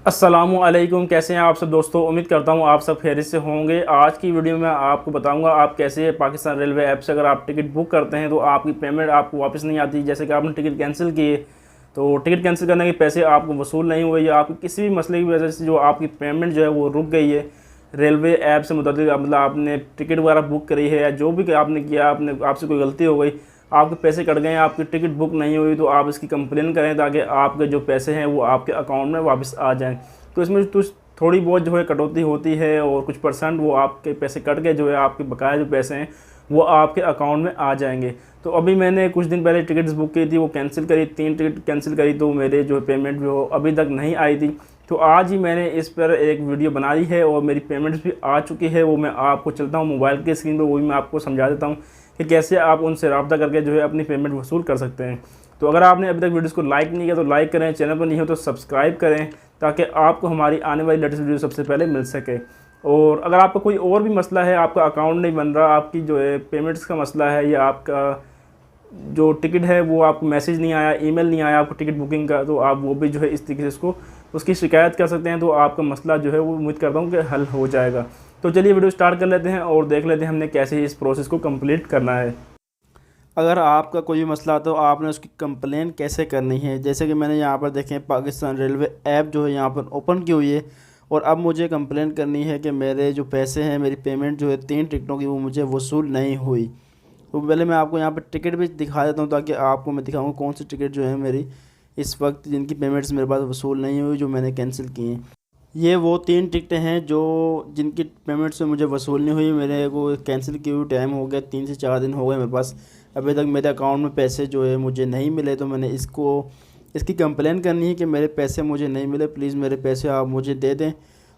अस्सलामुअलैकुम, कैसे हैं आप सब दोस्तों। उम्मीद करता हूं आप सब खैरियत से होंगे। आज की वीडियो में आपको बताऊंगा आप कैसे पाकिस्तान रेलवे ऐप से अगर आप टिकट बुक करते हैं तो आपकी पेमेंट आपको वापस नहीं आती। जैसे कि आपने टिकट कैंसिल किए तो टिकट कैंसिल करने के पैसे आपको वसूल नहीं हुए, या आपकी किसी भी मसले की वजह से जो आपकी पेमेंट जो है वो रुक गई है रेलवे ऐप से मुताबिक, मतलब आपने टिकट वगैरह बुक करी है या जो भी आपने किया, आपने आपसे कोई गलती हो गई, आपके पैसे कट गए, आपकी टिकट बुक नहीं हुई, तो आप इसकी कंप्लेन करें ताकि आपके जो पैसे हैं वो आपके अकाउंट में वापस आ जाएं। तो इसमें तो थोड़ी बहुत जो है कटौती होती है और कुछ परसेंट वो आपके पैसे कट के जो है आपके बकाया जो पैसे हैं वो आपके अकाउंट में आ जाएंगे। तो अभी मैंने कुछ दिन पहले टिकट्स बुक की थी, वो कैंसिल करी, 3 टिकट कैंसिल करी, तो मेरे जो पेमेंट जो अभी तक नहीं आई थी। तो आज ही मैंने इस पर एक वीडियो बनाई है और मेरी पेमेंट्स भी आ चुकी है। वो मैं आपको चलता हूँ मोबाइल की स्क्रीन पर, वो भी मैं आपको समझा देता हूँ कि कैसे आप उनसे रब्ता करके जो है अपनी पेमेंट वसूल कर सकते हैं। तो अगर आपने अभी तक वीडियोस को लाइक नहीं किया तो लाइक करें, चैनल पर नहीं हो तो सब्सक्राइब करें ताकि आपको हमारी आने वाली लेटेस्ट वीडियो सबसे पहले मिल सके। और अगर आपका कोई और भी मसला है, आपका अकाउंट नहीं बन रहा, आपकी जो है पेमेंट्स का मसला है, या आपका जो टिकट है वो आपको मैसेज नहीं आया, ईमेल नहीं आया आपको टिकट बुकिंग का, तो आप वो भी जो है इस तरीके से इसको उसकी शिकायत कर सकते हैं। तो आपका मसला जो है वो उम्मीद करता हूँ कि हल हो जाएगा। तो चलिए वीडियो स्टार्ट कर लेते हैं और देख लेते हैं हमने कैसे इस प्रोसेस को कंप्लीट करना है। अगर आपका कोई भी मसला तो आपने उसकी कंप्लेन कैसे करनी है। जैसे कि मैंने यहाँ पर देखें पाकिस्तान रेलवे ऐप जो है यहाँ पर ओपन की हुई है, और अब मुझे कंप्लेन करनी है कि मेरे जो पैसे हैं, मेरी पेमेंट जो है 3 टिकटों की वो मुझे वसूल नहीं हुई। तो पहले मैं आपको यहाँ पर टिकट भी दिखा देता हूँ ताकि आपको मैं दिखाऊँगा कौन सी टिकट जो है मेरी इस वक्त जिनकी पेमेंट्स मेरे पास वसूल नहीं हुई, जो मैंने कैंसिल की हैं। ये वो 3 टिकटें हैं जो जिनकी पेमेंट से मुझे वसूल नहीं हुई। मेरे को कैंसिल किए हुए टाइम हो गया, 3 से 4 दिन हो गए मेरे पास, अभी तक मेरे अकाउंट में पैसे जो है मुझे नहीं मिले। तो मैंने इसकी कंप्लेन करनी है कि मेरे पैसे मुझे नहीं मिले, प्लीज़ मेरे पैसे आप मुझे दे दें।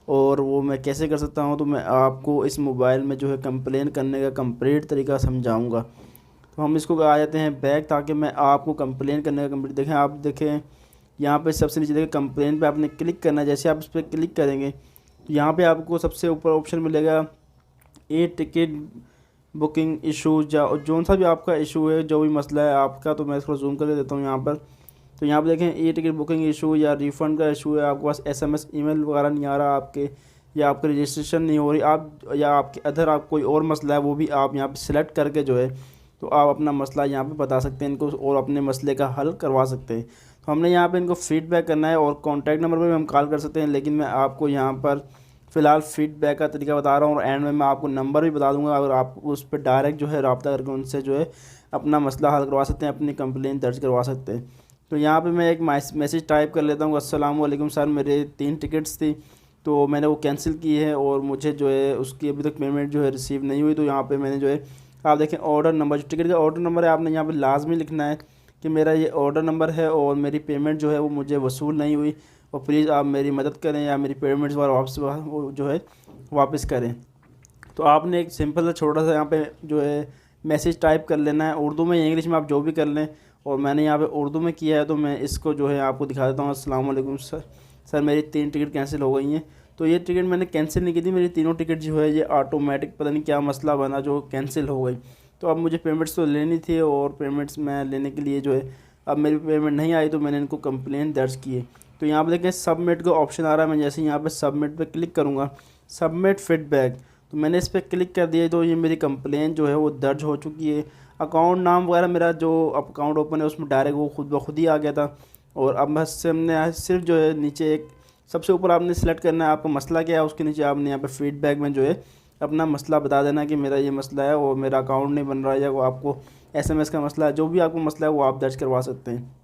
और वो मैं कैसे कर सकता हूँ तो मैं आपको इस मोबाइल में जो है कंप्लेन करने का कंप्लीट तरीका समझाऊँगा। तो हम इसको आ जाते हैं बैक, ताकि मैं आपको कंप्लेन करने का कंप्लीट देखें। आप देखें यहाँ पे सबसे नीचे देखें कंप्लेन पे आपने क्लिक करना है। जैसे आप इस पर क्लिक करेंगे तो यहाँ पे आपको सबसे ऊपर ऑप्शन मिलेगा ए टिकट बुकिंग इशू, जो सा भी आपका इशू है, जो भी मसला है आपका। तो मैं इसको जूम करके देता हूँ यहाँ पर। तो यहाँ पर देखें ए टिकट बुकिंग इशू या रिफ़ंड का इशू है, आपके पास SMS ईमेल वगैरह नहीं आ रहा आपके, या आपकी रजिस्ट्रेशन नहीं हो रही, आप या आपके अदर आप कोई और मसला है वो भी आप यहाँ पर सिलेक्ट करके जो है तो आप अपना मसला यहाँ पे बता सकते हैं इनको और अपने मसले का हल करवा सकते हैं। तो हमने यहाँ पे इनको फ़ीडबैक करना है, और कॉन्टैक्ट नंबर पर भी हम कॉल कर सकते हैं, लेकिन मैं आपको यहाँ पर फ़िलहाल फ़ीडबैक का तरीका बता रहा हूँ, और एंड में मैं आपको नंबर भी बता दूँगा। अगर आप उस पर डायरेक्ट जो है रब्ता करके उनसे जो है अपना मसला हल करवा सकते हैं, अपनी कंप्लेन दर्ज करवा सकते हैं। तो यहाँ पर मैं एक मैसेज टाइप कर लेता हूँ, अस्सलामुअलैकुम सर, मेरे 3 टिकट्स थी तो मैंने वो कैंसिल की है और मुझे जो है उसकी अभी तक पेमेंट जो है रिसीव नहीं हुई। तो यहाँ पे मैंने जो है आप देखें ऑर्डर नंबर, जो टिकट का ऑर्डर नंबर है, आपने यहाँ पे लाजमी लिखना है कि मेरा ये ऑर्डर नंबर है और मेरी पेमेंट जो है वो मुझे वसूल नहीं हुई, और प्लीज़ आप मेरी मदद करें या मेरी पेमेंट्स वापस वो जो है वापस करें। तो आपने एक सिंपल सा छोटा सा यहाँ पे जो है मैसेज टाइप कर लेना है, उर्दू में या इंग्लिश में आप जो भी कर लें। और मैंने यहाँ पे उर्दू में किया है तो मैं इसको जो है आपको दिखा देता हूँ। अस्सलाम वालेकुम सर, मेरी 3 टिकट कैंसिल हो गई हैं। तो ये टिकट मैंने कैंसिल नहीं की थी, मेरी तीनों टिकट जो है ये ऑटोमेटिक पता नहीं क्या मसला बना जो कैंसिल हो गई। तो अब मुझे पेमेंट्स तो लेनी थी, और पेमेंट्स मैं लेने के लिए जो है अब मेरी पेमेंट नहीं आई, तो मैंने इनको कंप्लेन दर्ज की है। तो यहाँ पर देखें सबमिट का ऑप्शन आ रहा है, मैं जैसे यहाँ पर सबमिट पर क्लिक करूँगा, सबमिट फीडबैक, तो मैंने इस पर क्लिक कर दिया। तो ये मेरी कंप्लेन जो है वो दर्ज हो चुकी है। अकाउंट नाम वगैरह मेरा जो अकाउंट ओपन है उसमें डायरेक्ट वो खुद ब खुद ही आ गया था। और अब बस हमने सिर्फ जो है नीचे एक सबसे ऊपर आपने सेलेक्ट करना है आपका मसला क्या है, उसके नीचे आपने यहाँ पे फीडबैक में जो है अपना मसला बता देना कि मेरा ये मसला है और मेरा अकाउंट नहीं बन रहा है, या वो आपको SMS का मसला है, जो भी आपको मसला है वो आप दर्ज करवा सकते हैं।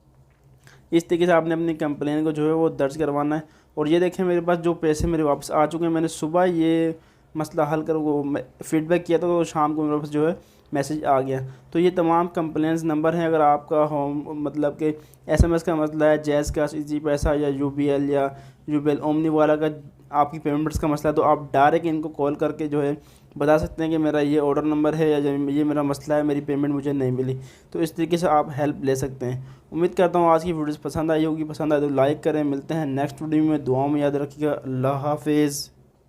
इस तरीके से आपने अपनी कंप्लेन को जो है वो दर्ज करवाना है। और ये देखें मेरे पास जो पैसे मेरे वापस आ चुके हैं, मैंने सुबह ये मसला हल कर वो फीडबैक किया था, तो शाम को मेरे पास जो है मैसेज आ गया। तो ये तमाम कंप्लेंट्स नंबर हैं। अगर आपका होम मतलब कि SMS का मसला है, जैज़ का इजी पैसा या UBL ओमनी वाला का आपकी पेमेंट्स का मसला है, तो आप डायरेक्ट इनको कॉल करके जो है बता सकते हैं कि मेरा ये ऑर्डर नंबर है या ये मेरा मसला है, मेरी पेमेंट मुझे नहीं मिली। तो इस तरीके से आप हेल्प ले सकते हैं। उम्मीद करता हूँ आज की वीडियोस पसंद आई होगी, पसंद आए तो लाइक करें। मिलते हैं नेक्स्ट वीडियो में, दुआओं में याद रखिएगा। अल्लाह हाफिज़।